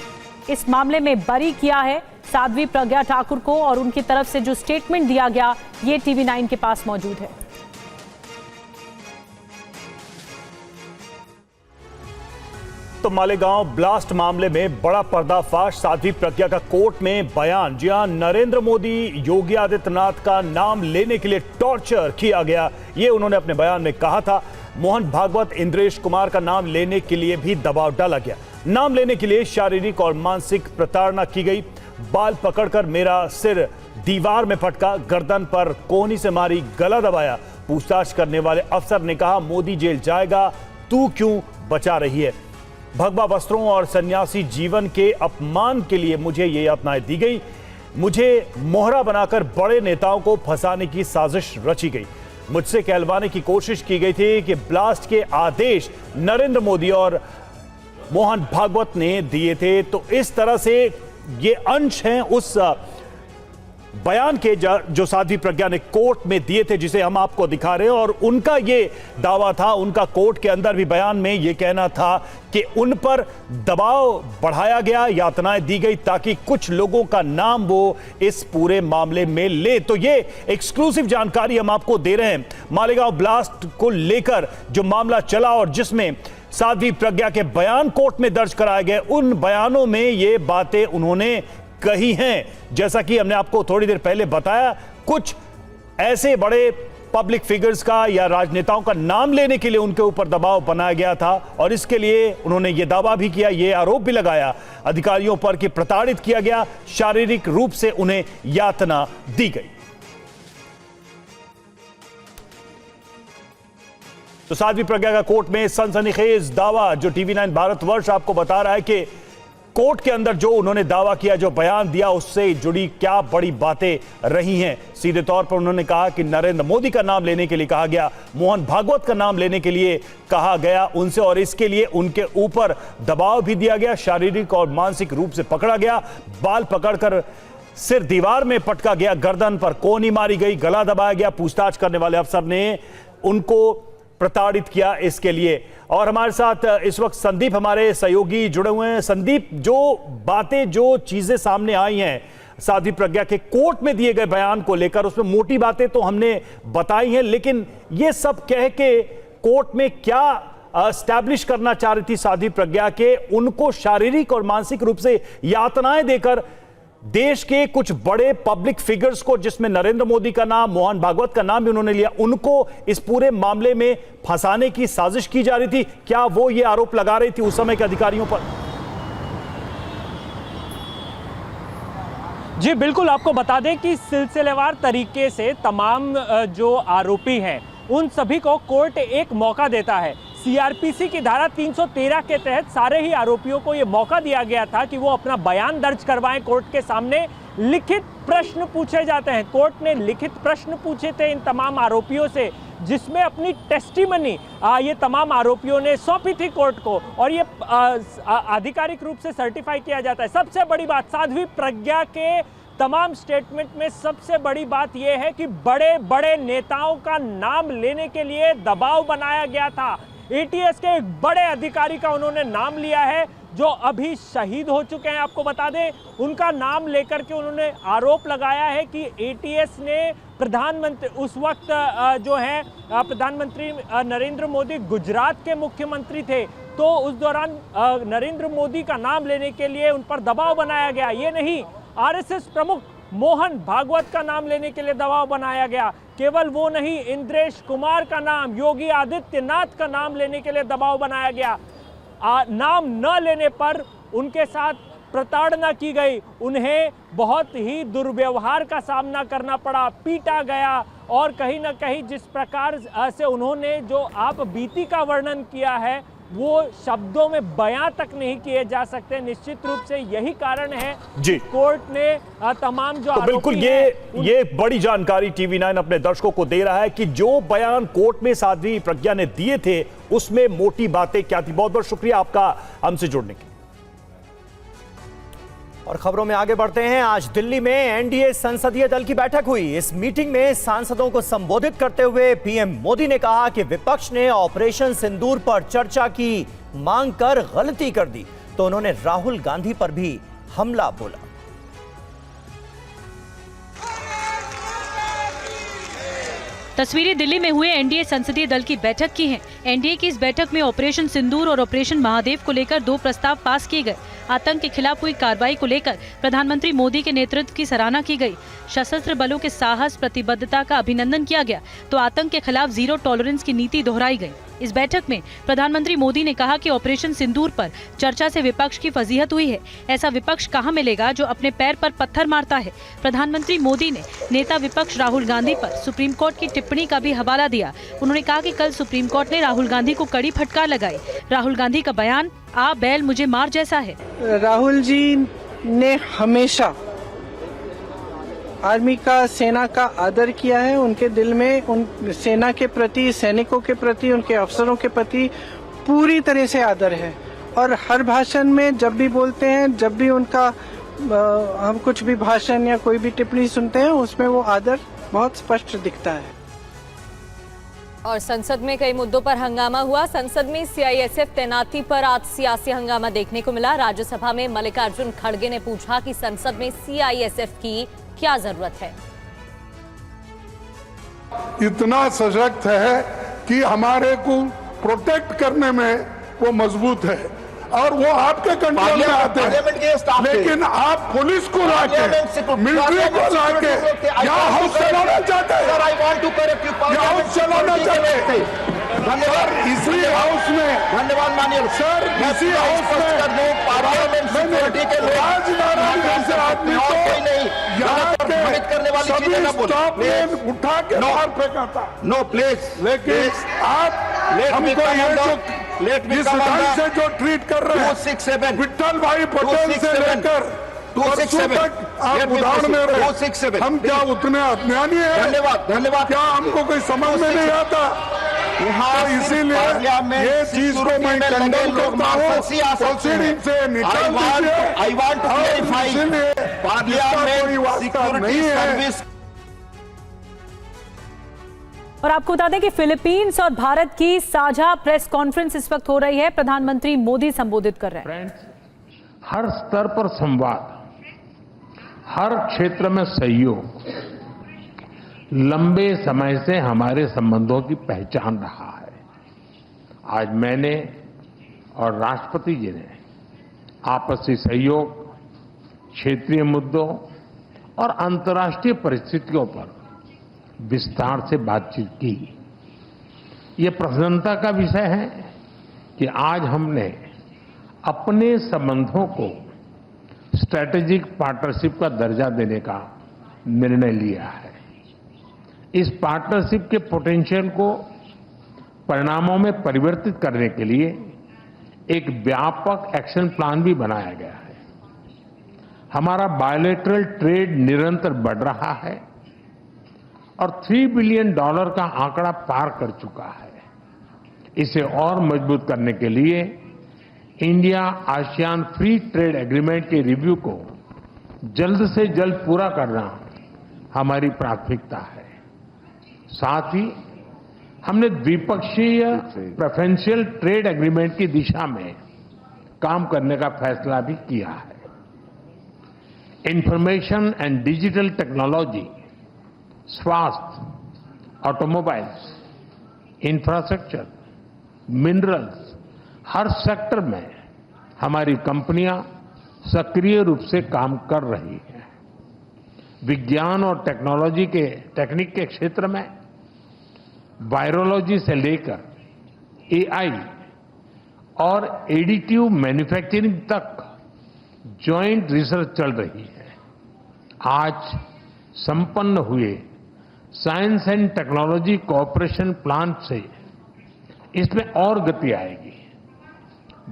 इस मामले में बरी किया है साध्वी प्रज्ञा ठाकुर को और उनकी तरफ से जो स्टेटमेंट दिया गया ये TV9 के पास मौजूद है। तो मालेगांव ब्लास्ट मामले में बड़ा पर्दाफाश, साध्वी प्रज्ञा का कोर्ट में बयान। जी हां, नरेंद्र मोदी योगी आदित्यनाथ का नाम लेने के लिए टॉर्चर किया गया, ये उन्होंने अपने बयान में कहा था। मोहन भागवत, इंद्रेश कुमार का नाम लेने के लिए भी दबाव डाला गया। नाम लेने के लिए शारीरिक और मानसिक प्रताड़ना की गई। बाल पकड़कर मेरा सिर दीवार में फटका, गर्दन पर कोहनी से मारी, गला दबाया। पूछताछ करने वाले अफसर ने कहा, मोदी जेल जाएगा, तू क्यों बचा रही है। भगवा वस्त्रों और सन्यासी जीवन के अपमान के लिए मुझे ये यातनाएं दी गई। मुझे मोहरा बनाकर बड़े नेताओं को फंसाने की साजिश रची गई। मुझसे कहलवाने की कोशिश की गई थी कि ब्लास्ट के आदेश नरेंद्र मोदी और मोहन भागवत ने दिए थे। तो इस तरह से ये अंश हैं उस बयान के जो साध्वी प्रज्ञा ने कोर्ट में दिए थे, जिसे हम आपको दिखा रहे हैं। और उनका ये दावा था, उनका कोर्ट के अंदर भी बयान में ये कहना था कि उन पर दबाव बढ़ाया गया, यातनाएं दी गई ताकि कुछ लोगों का नाम वो इस पूरे मामले में ले। तो ये एक्सक्लूसिव जानकारी हम आपको दे रहे हैं मालेगांव ब्लास्ट को लेकर जो मामला चला और जिसमें साध्वी प्रज्ञा के बयान कोर्ट में दर्ज कराए गए। उन बयानों में ये बातें उन्होंने कही हैं, जैसा कि हमने आपको थोड़ी देर पहले बताया। कुछ ऐसे बड़े पब्लिक फिगर्स का या राजनेताओं का नाम लेने के लिए उनके ऊपर दबाव बनाया गया था और इसके लिए उन्होंने ये दावा भी किया, ये आरोप भी लगाया अधिकारियों पर कि प्रताड़ित किया गया, शारीरिक रूप से उन्हें यातना दी गई। तो साध्वी प्रज्ञा का कोर्ट में सनसनीखेज दावा, जो TV9 भारतवर्ष आपको बता रहा है कि कोर्ट के अंदर जो उन्होंने दावा किया, जो बयान दिया, उससे जुड़ी क्या बड़ी बातें रही हैं। सीधे तौर पर उन्होंने कहा कि नरेंद्र मोदी का नाम लेने के लिए कहा गया, मोहन भागवत का नाम लेने के लिए कहा गया उनसे, और इसके लिए उनके ऊपर दबाव भी दिया गया, शारीरिक और मानसिक रूप से पकड़ा गया। बाल पकड़कर सिर दीवार में पटका गया, गर्दन पर कोहनी मारी गई, गला दबाया गया। पूछताछ करने वाले अफसर ने उनको प्रताड़ित किया इसके लिए। और हमारे साथ इस वक्त संदीप, हमारे सहयोगी, जुड़े हुए हैं। संदीप, जो बातें, जो चीजें सामने आई हैं साध्वी प्रज्ञा के कोर्ट में दिए गए बयान को लेकर, उसमें मोटी बातें तो हमने बताई हैं, लेकिन ये सब कह के कोर्ट में क्या एस्टैब्लिश करना चाह रही थी साध्वी प्रज्ञा के, उनको शारीरिक और मानसिक रूप से यातनाएं देकर देश के कुछ बड़े पब्लिक फिगर्स को, जिसमें नरेंद्र मोदी का नाम, मोहन भागवत का नाम भी उन्होंने लिया, उनको इस पूरे मामले में फंसाने की साजिश की जा रही थी। क्या वो ये आरोप लगा रही थी उस समय के अधिकारियों पर? जी बिल्कुल, आपको बता दें कि सिलसिलेवार तरीके से तमाम जो आरोपी हैं उन सभी को कोर्ट एक मौका देता है। CRPC की धारा 313 के तहत सारे ही आरोपियों को ये मौका दिया गया था कि वो अपना बयान दर्ज करवाएं कोर्ट के सामने। लिखित प्रश्न पूछे जाते हैं। कोर्ट ने लिखित प्रश्न पूछे थे इन तमाम आरोपियों से, जिसमें अपनी टेस्टिमनी ये तमाम आरोपियों ने सौंपी थी कोर्ट को, और ये आधिकारिक रूप से सर्टिफाई किया जाता है। सबसे बड़ी बात, साध्वी प्रज्ञा के तमाम स्टेटमेंट में सबसे बड़ी बात यह है कि बड़े बड़े नेताओं का नाम लेने के लिए दबाव बनाया गया था। ATS के एक बड़े अधिकारी का उन्होंने नाम लिया है जो अभी शहीद हो चुके हैं। आपको बता दें, उनका नाम लेकर के उन्होंने आरोप लगाया है कि ATS ने प्रधानमंत्री, उस वक्त जो है प्रधानमंत्री नरेंद्र मोदी गुजरात के मुख्यमंत्री थे, तो उस दौरान नरेंद्र मोदी का नाम लेने के लिए उन पर दबाव बनाया गया। ये नहीं, RSS प्रमुख मोहन भागवत का नाम लेने के लिए दबाव बनाया गया। केवल वो नहीं, इंद्रेश कुमार का नाम, योगी आदित्यनाथ का नाम लेने के लिए दबाव बनाया गया। नाम न लेने पर उनके साथ प्रताड़ना की गई, उन्हें बहुत ही दुर्व्यवहार का सामना करना पड़ा, पीटा गया, और कहीं ना कहीं जिस प्रकार से उन्होंने जो आप बीती का वर्णन किया है वो शब्दों में बयां तक नहीं किए जा सकते। निश्चित रूप से यही कारण है जी कोर्ट ने तमाम जो तो बिल्कुल ये बड़ी जानकारी TV9 अपने दर्शकों को दे रहा है कि जो बयान कोर्ट में साध्वी प्रज्ञा ने दिए थे उसमें मोटी बातें क्या थी। बहुत बहुत शुक्रिया आपका हमसे जुड़ने के। और खबरों में आगे बढ़ते हैं। आज दिल्ली में NDA संसदीय दल की बैठक हुई। इस मीटिंग में सांसदों को संबोधित करते हुए PM मोदी ने कहा कि विपक्ष ने ऑपरेशन सिंदूर पर चर्चा की मांग कर गलती कर दी, तो उन्होंने राहुल गांधी पर भी हमला बोला। तस्वीरें दिल्ली में हुए एनडीए संसदीय दल की बैठक की हैं। एनडीए की इस बैठक में ऑपरेशन सिंदूर और ऑपरेशन महादेव को लेकर 2 प्रस्ताव पास किए गए। आतंक के खिलाफ हुई कार्रवाई को लेकर प्रधानमंत्री मोदी के नेतृत्व की सराहना की गई। सशस्त्र बलों के साहस प्रतिबद्धता का अभिनंदन किया गया तो आतंक के खिलाफ जीरो टॉलरेंस की नीति दोहराई गई। इस बैठक में प्रधानमंत्री मोदी ने कहा कि ऑपरेशन सिंदूर पर चर्चा से विपक्ष की फजीहत हुई है। ऐसा विपक्ष कहां मिलेगा जो अपने पैर पर पत्थर मारता है। प्रधानमंत्री मोदी ने नेता विपक्ष राहुल गांधी पर सुप्रीम कोर्ट की टिप्पणी का भी हवाला दिया। उन्होंने कहा कि कल सुप्रीम कोर्ट ने राहुल गांधी को कड़ी फटकार लगाई। राहुल गांधी का बयान आ बैल मुझे मार जैसा है। राहुल जी ने हमेशा आर्मी का, सेना का आदर किया है। उनके दिल में उन सेना के प्रति, सैनिकों के प्रति, उनके अफसरों के प्रति पूरी तरह से आदर है। और हर भाषण में जब भी बोलते हैं, जब भी उनका हम कुछ भी भाषण या कोई भी टिप्पणी सुनते हैं, उसमें वो आदर बहुत स्पष्ट दिखता है। और संसद में कई मुद्दों पर हंगामा हुआ। संसद में सीआईएसएफ तैनाती पर आज सियासी हंगामा देखने को मिला। राज्यसभा में मल्लिकार्जुन खड़गे ने पूछा कि संसद में सीआईएसएफ की क्या जरूरत है। इतना सशक्त है कि हमारे को प्रोटेक्ट करने में वो मजबूत है और वो आपके कंट्रोल में आते हैं। लेकिन आप पुलिस को लाके, मिलिट्री को लाके यहाँ हाउस चलाना चाहते हैं, हाउस चलाना चाहते हैं। इसी हाउस में, धन्यवाद मानिए सर, इसी हाउस में पार्लियामेंट सिक्योरिटी के राजनारायण जैसे आदमी को यहाँ के सभी स्टाफ ने उठा के बाहर फेंका था। नो प्लीज, लेकिन आप हमको ये जो जिस ढंग से जो ट्रीट कर रहे हैं, विट्ठल भाई पटेल से लेकर परसों तक आप उदाहरण में रहे, हम क्या उतने अज्ञानी हैं? धन्यवाद, धन्यवाद। क्या हमको कोई समझ में नहीं आता? तो इसीलिए ये चीज को मैं कंडेम करता हूँ, प्रोसीडिंग से निकाल दीजिए। इसीलिए कोई वास्ता नहीं है। और आपको बता दें कि फिलीपींस और भारत की साझा प्रेस कॉन्फ्रेंस इस वक्त हो रही है। प्रधानमंत्री मोदी संबोधित कर रहे हैं। हर स्तर पर संवाद, हर क्षेत्र में सहयोग लंबे समय से हमारे संबंधों की पहचान रहा है। आज मैंने और राष्ट्रपति जी ने आपसी सहयोग, क्षेत्रीय मुद्दों और अंतर्राष्ट्रीय परिस्थितियों पर विस्तार से बातचीत की। ये प्रसन्नता का विषय है कि आज हमने अपने संबंधों को स्ट्रैटेजिक पार्टनरशिप का दर्जा देने का निर्णय लिया है। इस पार्टनरशिप के पोटेंशियल को परिणामों में परिवर्तित करने के लिए एक व्यापक एक्शन प्लान भी बनाया गया है। हमारा बायलैटरल ट्रेड निरंतर बढ़ रहा है और $3 बिलियन का आंकड़ा पार कर चुका है। इसे और मजबूत करने के लिए India ASEAN free trade agreement के रिव्यू को जल्द से जल्द पूरा करना हमारी प्राथमिकता है। साथ ही हमने द्विपक्षीय प्रेफरेंशियल ट्रेड एग्रीमेंट की दिशा में काम करने का फैसला भी किया है। इंफॉर्मेशन एंड डिजिटल टेक्नोलॉजी, स्वास्थ्य, ऑटोमोबाइल्स, इंफ्रास्ट्रक्चर, मिनरल्स, हर सेक्टर में हमारी कंपनियां सक्रिय रूप से काम कर रही हैं। विज्ञान और टेक्निक के क्षेत्र में वायरोलॉजी से लेकर एआई और एडिटिव मैन्युफैक्चरिंग तक जॉइंट रिसर्च चल रही है। आज संपन्न हुए science and technology cooperation plan से इसमें और गति आएगी।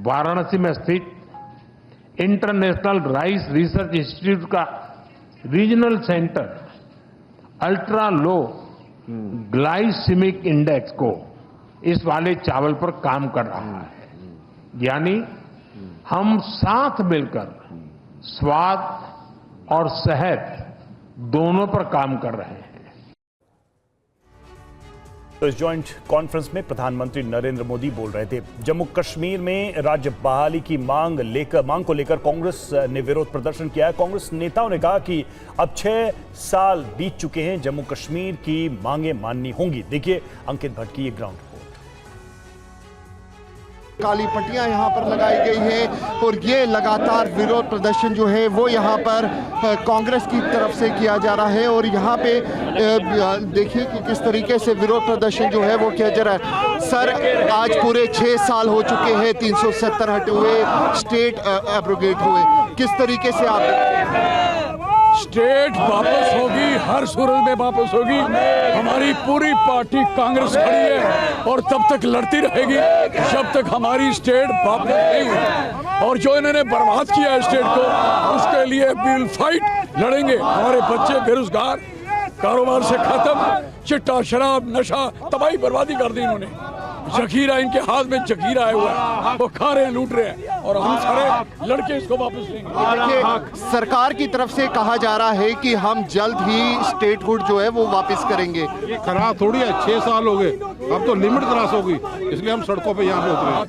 वाराणसी में स्थित इंटरनेशनल राइस रिसर्च इंस्टीट्यूट का regional centre ultra low glycaemic index को इस वाले चावल पर काम कर रहा है। यानी हम साथ मिलकर स्वाद और सेहत दोनों पर काम कर रहे हैं। तो इस ज्वाइंट कॉन्फ्रेंस में प्रधानमंत्री नरेंद्र मोदी बोल रहे थे। जम्मू कश्मीर में राज्य बहाली की मांग को लेकर कांग्रेस ने विरोध प्रदर्शन किया है। कांग्रेस नेताओं ने कहा कि अब 6 साल बीत चुके हैं, जम्मू कश्मीर की मांगें माननी होंगी। देखिए अंकित भट्ट की ये ग्राउंड काली पट्टियां यहाँ पर लगाई गई है और ये लगातार विरोध प्रदर्शन जो है वो यहाँ पर कांग्रेस की तरफ से किया जा रहा है। और यहाँ पे देखिए कि किस तरीके से विरोध प्रदर्शन जो है वो किया जा रहा है। सर, आज पूरे 6 साल हो चुके हैं, 370 हटे हुए, स्टेट एब्रोगेट हुए, किस तरीके से आप स्टेट वापस होगी, हर सूरत में वापस होगी। हमारी पूरी पार्टी कांग्रेस खड़ी है और तब तक लड़ती रहेगी जब तक हमारी स्टेट वापस नहीं हुई। और जो इन्होंने बर्बाद किया है स्टेट को, उसके लिए विल फाइट, लड़ेंगे। हमारे बच्चे बेरोजगार, कारोबार से खत्म, चिट्टा शराब नशा तबाही बर्बादी कर दी इन्होंने। जखीरा इनके हाथ में जखीरा आया हुआ है, वो खा रहे हैं, लूट रहे हैं और हम सारे लड़के इसको वापस लेंगे। देखिए, सरकार की तरफ से कहा जा रहा है कि हम जल्द ही स्टेटहुड जो है वो वापस करेंगे। ये खराब थोड़ी है, 6 साल हो गए, अब तो लिमिट क्रॉस होगी, इसलिए हम सड़कों पे यहाँ पे उतरे हैं।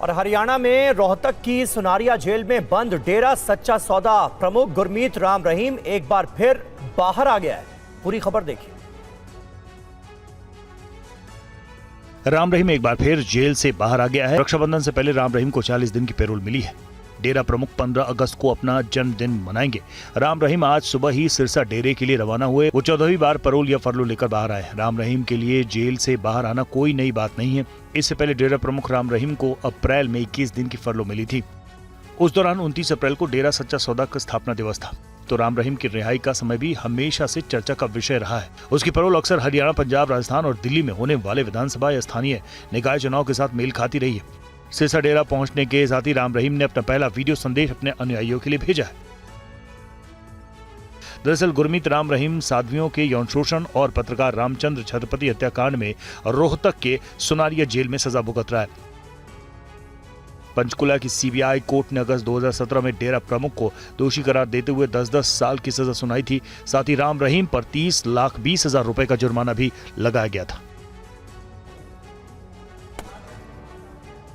और हरियाणा में रोहतक की सुनारिया जेल में बंद डेरा सच्चा सौदा प्रमुख गुरमीत राम रहीम एक बार फिर बाहर आ गया है। पूरी खबर देखिए। राम रहीम एक बार फिर जेल से बाहर आ गया है। रक्षाबंधन से पहले राम रहीम को 40 दिन की पैरोल मिली है। डेरा प्रमुख 15 अगस्त को अपना जन्मदिन मनाएंगे। राम रहीम आज सुबह ही सिरसा डेरे के लिए रवाना हुए। वो 14वीं बार पैरोल या फरलो लेकर बाहर आए। राम रहीम के लिए जेल से बाहर आना कोई नई बात नहीं है। इससे पहले डेरा प्रमुख राम रहीम को अप्रैल में 21 दिन की फरलो मिली थी। उस दौरान 29 अप्रैल को डेरा सच्चा सौदा का स्थापना दिवस था। तो राम रहीम की रिहाई का समय भी हमेशा से चर्चा का विषय रहा है। उसकी पैरोल अक्सर हरियाणा, पंजाब, राजस्थान और दिल्ली में होने वाले विधानसभा या स्थानीय निकाय चुनाव के साथ मेल खाती रही है। सिरसा डेरा पहुंचने के साथ ही राम रहीम ने अपना पहला वीडियो संदेश अपने अनुयायियों के लिए भेजा है। दरअसल गुरमीत राम रहीम साध्वियों के यौन शोषण और पत्रकार रामचंद्र छत्रपति हत्याकांड में रोहतक के सुनारिया जेल में सजा भुगत रहा है। पंचकुला की सीबीआई कोर्ट ने अगस्त 2017 में डेरा प्रमुख को दोषी करार देते हुए 10-10 साल की सजा सुनाई थी। साथ ही राम रहीम पर 30,20,000 रुपए का जुर्माना भी लगाया गया था।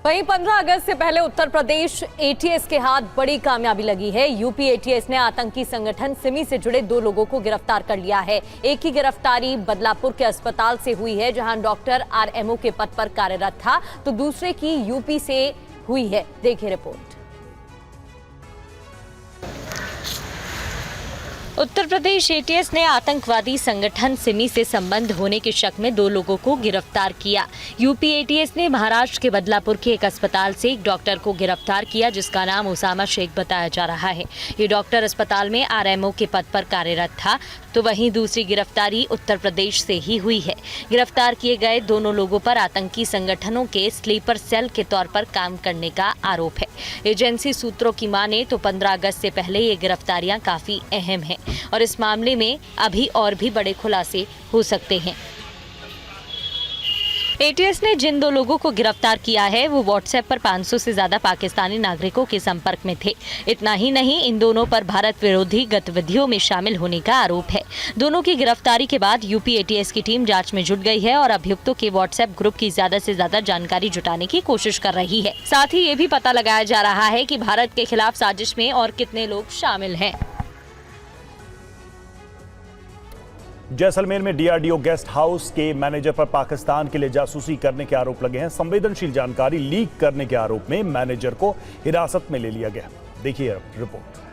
वहीं 15 अगस्त से पहले उत्तर प्रदेश एटीएस के हाथ बड़ी कामयाबी लगी है। यूपी एटीएस ने आतंकी संगठन सिमी से जुड़े 2 लोगों को गिरफ्तार कर लिया है। एक की गिरफ्तारी बदलापुर के अस्पताल से हुई है, जहां डॉक्टर आरएमओ के पद पर कार्यरत था, तो दूसरे की यूपी से हुई है। देखिए रिपोर्ट। उत्तर प्रदेश एटीएस ने आतंकवादी संगठन सिमी से संबंध होने के शक में 2 लोगों को गिरफ्तार किया। यूपी एटीएस ने महाराष्ट्र के बदलापुर के एक अस्पताल से एक डॉक्टर को गिरफ्तार किया, जिसका नाम उसामा शेख बताया जा रहा है। ये डॉक्टर अस्पताल में आरएमओ के पद पर कार्यरत था। तो वहीं दूसरी गिरफ्तारी उत्तर प्रदेश से ही हुई है। गिरफ्तार किए गए दोनों लोगों पर आतंकी संगठनों के स्लीपर सेल के तौर पर काम करने का आरोप है। एजेंसी सूत्रों की माने तो 15 अगस्त से पहले ये गिरफ्तारियां काफी अहम हैं और इस मामले में अभी और भी बड़े खुलासे हो सकते हैं। एटीएस ने जिन 2 लोगों को गिरफ्तार किया है वो व्हाट्सएप पर 500 से ज्यादा पाकिस्तानी नागरिकों के संपर्क में थे। इतना ही नहीं, इन दोनों पर भारत विरोधी गतिविधियों में शामिल होने का आरोप है। दोनों की गिरफ्तारी के बाद यूपी एटीएस की टीम जांच में जुट गई है और अभियुक्तों के व्हाट्सएप ग्रुप की ज्यादा से ज्यादा जानकारी जुटाने की कोशिश कर रही है। साथ ही ये भी पता लगाया जा रहा है कि भारत के खिलाफ साजिश में और कितने लोग शामिल हैं। जैसलमेर में डीआरडीओ गेस्ट हाउस के मैनेजर पर पाकिस्तान के लिए जासूसी करने के आरोप लगे हैं। संवेदनशील जानकारी लीक करने के आरोप में मैनेजर को हिरासत में ले लिया गया। देखिए रिपोर्ट।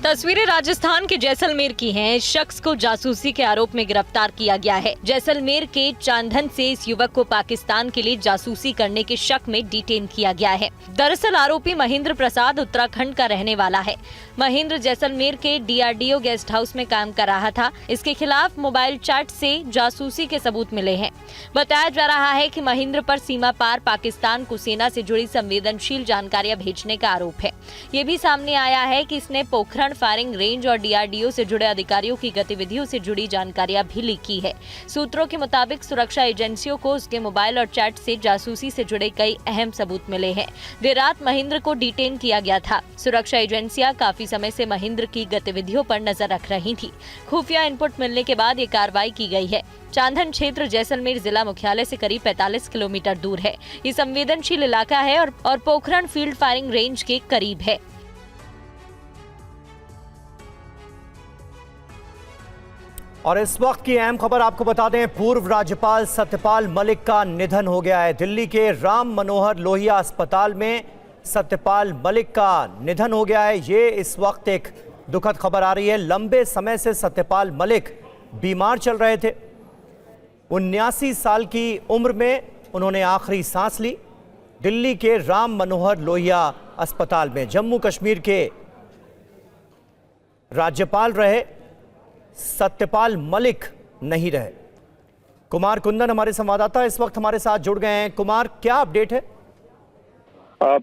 तस्वीरें राजस्थान के जैसलमेर की हैं। इस शख्स को जासूसी के आरोप में गिरफ्तार किया गया है। जैसलमेर के चांदन से इस युवक को पाकिस्तान के लिए जासूसी करने के शक में डिटेन किया गया है। दरअसल आरोपी महेंद्र प्रसाद उत्तराखंड का रहने वाला है। महेंद्र जैसलमेर के डीआरडीओ गेस्ट हाउस में काम कर रहा था। इसके खिलाफ मोबाइल चैट से जासूसी के सबूत मिले हैं। बताया जा रहा है कि महेंद्र पर सीमा पार पाकिस्तान को सेना से जुड़ी संवेदनशील जानकारियां भेजने का आरोप है। ये भी सामने आया है कि इसने पोखरण फायरिंग रेंज और DRDO से जुड़े अधिकारियों की गतिविधियों से जुड़ी जानकारियां भी लीक की है। सूत्रों के मुताबिक सुरक्षा एजेंसियों को उसके मोबाइल और चैट से जासूसी से जुड़े कई अहम सबूत मिले हैं। देर रात महेंद्र को डिटेन किया गया था। सुरक्षा एजेंसियां काफी समय से महेंद्र की गतिविधियों पर नजर रख रही थी। खुफिया इनपुट मिलने के बाद ये कार्रवाई की गई है। चांदन क्षेत्र जैसलमेर जिला मुख्यालय से करीब 45 किलोमीटर दूर है। ये संवेदनशील इलाका है और पोखरण फील्ड फायरिंग रेंज के करीब है। और इस वक्त की अहम खबर आपको बता दें, पूर्व राज्यपाल सत्यपाल मलिक का निधन हो गया है। दिल्ली के राम मनोहर लोहिया अस्पताल में सत्यपाल मलिक का निधन हो गया है। ये इस वक्त एक दुखद खबर आ रही है। लंबे समय से सत्यपाल मलिक बीमार चल रहे थे। 79 साल की उम्र में उन्होंने आखिरी सांस ली। दिल्ली के राम मनोहर लोहिया अस्पताल में जम्मू कश्मीर के राज्यपाल रहे सत्यपाल मलिक नहीं रहे। कुमार कुंदन हमारे संवाददाता इस वक्त हमारे साथ जुड़ गए हैं। कुमार, क्या अपडेट है?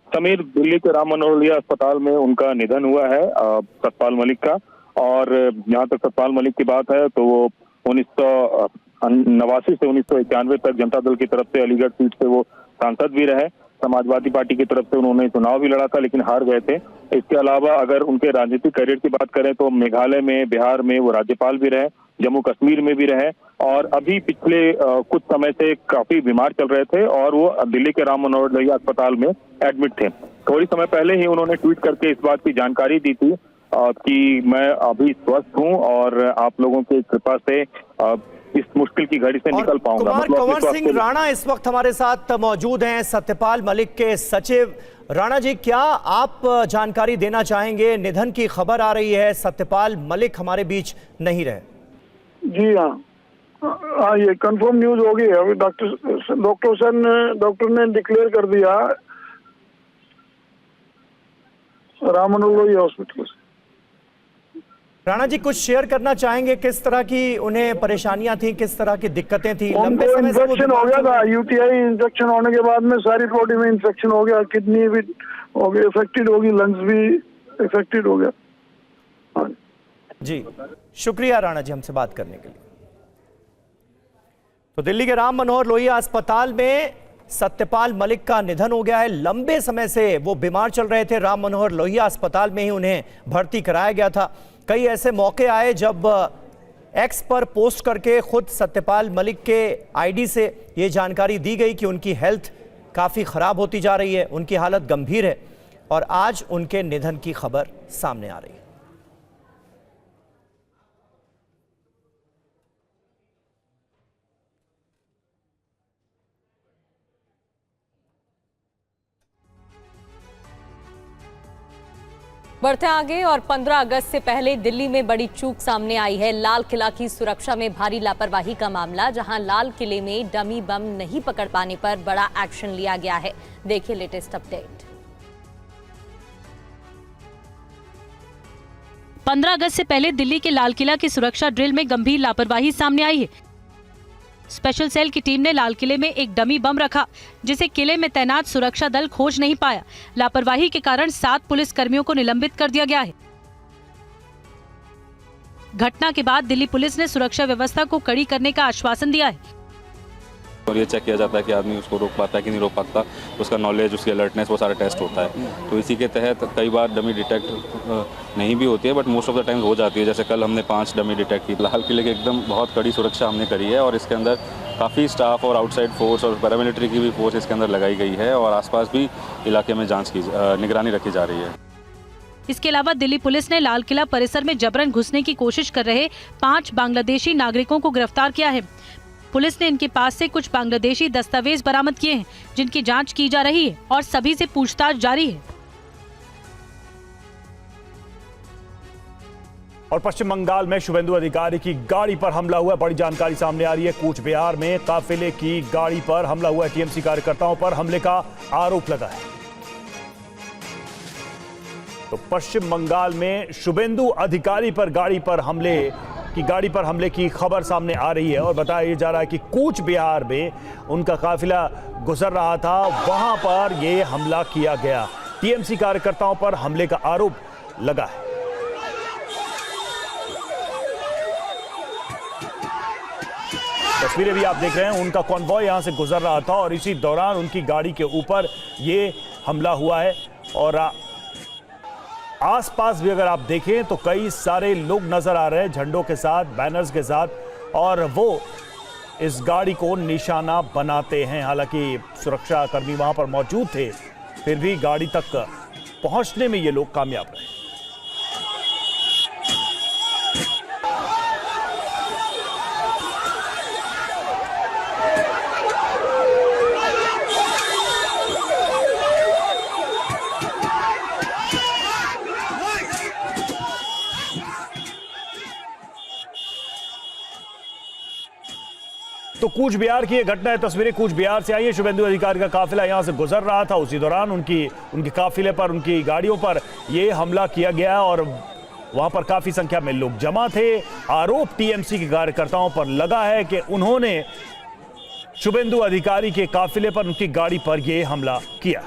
समीर, दिल्ली के राम मनोहर लोहिया अस्पताल में उनका निधन हुआ है सत्यपाल मलिक का। और जहां तक सत्यपाल मलिक की बात है तो वो 1989 से 1991 तक जनता दल की तरफ से अलीगढ़ सीट से वो सांसद भी रहे। समाजवादी पार्टी की तरफ से उन्होंने चुनाव भी लड़ा था लेकिन हार गए थे। इसके अलावा अगर उनके राजनीतिक करियर की बात करें तो मेघालय में, बिहार में वो राज्यपाल भी रहे, जम्मू कश्मीर में भी रहे और अभी पिछले कुछ समय से काफी बीमार चल रहे थे और वो दिल्ली के राम मनोहर लोहिया अस्पताल में एडमिट थे। थोड़ी समय पहले ही उन्होंने ट्वीट करके इस बात की जानकारी दी थी कि मैं अभी स्वस्थ हूं और आप लोगों की कृपा से इस मुश्किल की घड़ी से निकल पाऊंगा। कंवर सिंह राणा इस वक्त हमारे साथ मौजूद हैं, सत्यपाल मलिक के सचिव। राणा जी, क्या आप जानकारी देना चाहेंगे? निधन की खबर आ रही है, सत्यपाल मलिक हमारे बीच नहीं रहे। जी हाँ, ये कंफर्म न्यूज हो गई है। अभी डॉक्टर ने डिक्लेयर कर दिया राम मनोहर लोहिया हॉस्पिटल से। राणा जी, कुछ शेयर करना चाहेंगे? किस तरह की उन्हें परेशानियां थी, किस तरह की दिक्कतें थी? लंबे समय से इन्फेक्शन हो गया था, यूटीआई इन्फेक्शन होने के बाद में सारी बॉडी में इन्फेक्शन हो गया, किडनी भी हो गई इफेक्टेड होगी, लंग्स भी इफेक्टेड हो गया। जी, शुक्रिया राणा जी हमसे बात करने के लिए। तो दिल्ली के राम मनोहर लोहिया अस्पताल में सत्यपाल मलिक का निधन हो गया है। लंबे समय से वो बीमार चल रहे थे। राम मनोहर लोहिया अस्पताल में ही उन्हें भर्ती कराया गया था। कई ऐसे मौके आए जब एक्स पर पोस्ट करके खुद सत्यपाल मलिक के आईडी से ये जानकारी दी गई कि उनकी हेल्थ काफ़ी ख़राब होती जा रही है, उनकी हालत गंभीर है और आज उनके निधन की खबर सामने आ रही है। बढ़ते आगे और 15 अगस्त से पहले दिल्ली में बड़ी चूक सामने आई है। लाल किला की सुरक्षा में भारी लापरवाही का मामला, जहां लाल किले में डमी बम नहीं पकड़ पाने पर बड़ा एक्शन लिया गया है। देखिए लेटेस्ट अपडेट। 15 अगस्त से पहले दिल्ली के लाल किला की सुरक्षा ड्रिल में गंभीर लापरवाही सामने आई है। स्पेशल सेल की टीम ने लाल किले में एक डमी बम रखा, जिसे किले में तैनात सुरक्षा दल खोज नहीं पाया। लापरवाही के कारण 7 पुलिस कर्मियों को निलंबित कर दिया गया है। घटना के बाद दिल्ली पुलिस ने सुरक्षा व्यवस्था को कड़ी करने का आश्वासन दिया है और ये चेक किया जाता है कि आदमी उसको रोक पाता है कि नहीं रोक पाता, उसका नॉलेज, उसकी अलर्टनेस, वो सारा टेस्ट होता है। तो इसी के तहत कई बार डमी डिटेक्ट नहीं भी होती है, but most of the time हो जाती है। जैसे कल हमने 5 डमी डिटेक्ट की। लाल किले की एकदम बहुत कड़ी सुरक्षा हमने करी है और इसके अंदर काफ़ी स्टाफ और आउटसाइड फोर्स और पैरामिलिट्री की भी फोर्स इसके अंदर लगाई गई है और आसपास भी इलाके में जाँच की निगरानी रखी जा रही है। इसके अलावा दिल्ली पुलिस ने लाल किला परिसर में जबरन घुसने की कोशिश कर रहे 5 बांग्लादेशी नागरिकों को गिरफ्तार किया है। पुलिस ने इनके पास से कुछ बांग्लादेशी दस्तावेज बरामद किए हैं, जिनकी जांच की जा रही है और सभी से पूछताछ जारी है। और पश्चिम बंगाल में शुभेंदु अधिकारी की गाड़ी पर हमला हुआ, बड़ी जानकारी सामने आ रही है। कूच बिहार में काफिले की गाड़ी पर हमला हुआ है। टीएमसी कार्यकर्ताओं पर हमले का आरोप लगा है। तो पश्चिम बंगाल में शुभेंदु अधिकारी पर गाड़ी पर हमले की खबर सामने आ रही है और बताया जा रहा है कि कूच बिहार में उनका काफिला गुजर रहा था, वहां पर यह हमला किया गया। टीएमसी कार्यकर्ताओं पर हमले का आरोप लगा है। तस्वीरें भी आप देख रहे हैं, उनका कॉन्वॉय यहां से गुजर रहा था और इसी दौरान उनकी गाड़ी के ऊपर ये हमला हुआ है। और आसपास भी अगर आप देखें तो कई सारे लोग नजर आ रहे हैं झंडों के साथ, बैनर्स के साथ, और वो इस गाड़ी को निशाना बनाते हैं। हालांकि सुरक्षा कर्मी वहां पर मौजूद थे, फिर भी गाड़ी तक पहुंचने में ये लोग कामयाब रहे। तो कूच बिहार की ये घटना है, तस्वीरें कूच बिहार से आई है। शुभेंदु अधिकारी का काफिला यहां से गुजर रहा था, उसी दौरान उनके काफिले पर, उनकी गाड़ियों पर ये हमला किया गया और वहां पर काफी संख्या में लोग जमा थे। आरोप टीएमसी के कार्यकर्ताओं पर लगा है कि उन्होंने शुभेंदु अधिकारी के काफिले पर, उनकी गाड़ी पर यह हमला किया।